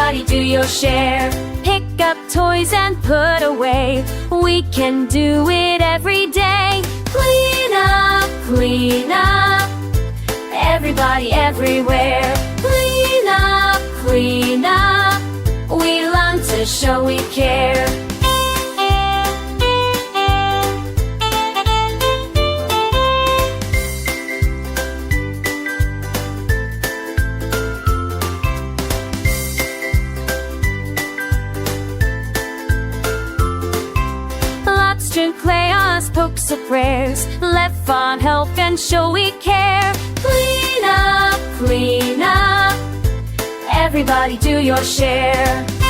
Everybody do your share. Pick up toys and put away. We can do it every day. Clean up, clean up. Everybody everywhere. Clean up, clean up. We long to show we care. Lots crayons, pokes of prayers. Left farm help and show we care. Clean up, clean up. Everybody do your share.